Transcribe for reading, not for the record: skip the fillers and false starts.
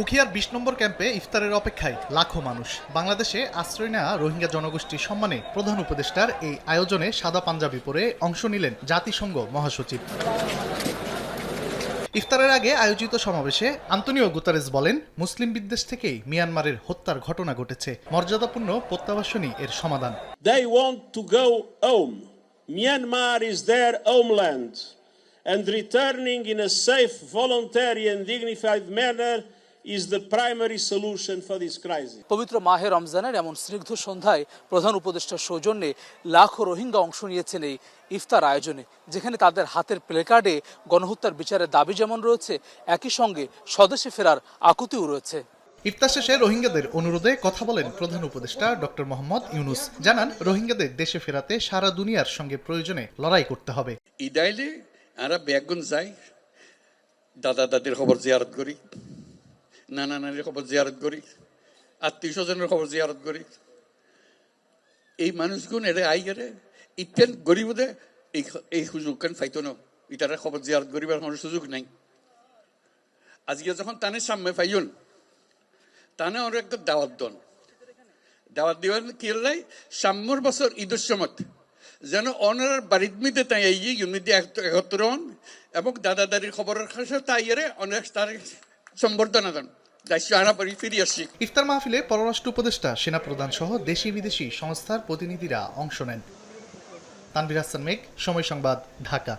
উখিয়ার ২০ নম্বর ক্যাম্পে ইফতারের অপেক্ষায় লাখো মানুষ। বাংলাদেশে আশ্রয় নেওয়া রোহিঙ্গা জনগোষ্ঠীর সম্মানে প্রধান উপদেষ্টার এই আয়োজনে সাদা পাঞ্জাবি পরে অংশ নিলেন জাতিসংঘ মহাসচিব। ইফতারের আগে আয়োজিত সমাবেশে আন্তোনিও গুতারেস বলেন, মুসলিম বিদ্বেষ থেকেই মিয়ানমারের হত্যার ঘটনা ঘটেছে। মর্যাদাপূর্ণ প্রত্যাবাসনই এর সমাধান। They want to go home. Myanmar is their homeland, and returning in a safe, voluntary and dignified manner is the primary solution for this crisis. পবিত্র মাহে রমজানের এমন স্নিগ্ধ সন্ধ্যায় প্রধান উপদেষ্টার সৌজন্যে লাখো রোহিঙ্গা অংশ নিয়েছেন এই ইফতার আয়োজনে, যেখানে তাদের হাতের প্লেকার্ডে গণহত্যার বিচারের দাবি যেমন রয়েছে, একই সঙ্গে স্বদেশে ফেরার আকুতিও রয়েছে। ইফতার শেষে রোহিঙ্গাদের অনুরোধে কথা বলেন প্রধান উপদেষ্টা ডক্টর মোহাম্মদ ইউনুস। জানান, রোহিঙ্গাদের দেশে ফেরাতে সারা দুনিয়ার সঙ্গে প্রয়োজনে লড়াই করতে হবে। ইদাইলে আমরা ব্যাগুন যাই, দাদা দাদির খবর জিয়ারত করি, নানা নানির খবর জিয়ারত করি, আত্মীয় স্বজনের খবর জিয়ারত করি। এই মানুষগুন এরে আই গেলে ইতেন গরিবদে এই সুযোগ কেন পাইতো না, ইটারা খবর জিয়ারত করিবার কোনো সুযোগ নাই। আজকে যখন তানে সামনে পাইন, তানে ওর একটা দাওয়াত দন, দাওয়াত দিবেন কি লাই সাম্যর বছর ঈদের সময় যেন অনার বাড়ির মধ্যে তাই ইউনিটি একত্র হন এবং দাদা দাদির খবরের কাছে তাই অনেক তার সম্বর্ধনা দেন। ইফতার মাহফিলে পররাষ্ট্র উপদেষ্টা, সেনাপ্রধান সহ দেশি বিদেশি সংস্থার প্রতিনিধিরা অংশ নেন। তানভীর হাসান মেঘ, সময় সংবাদ, ঢাকা।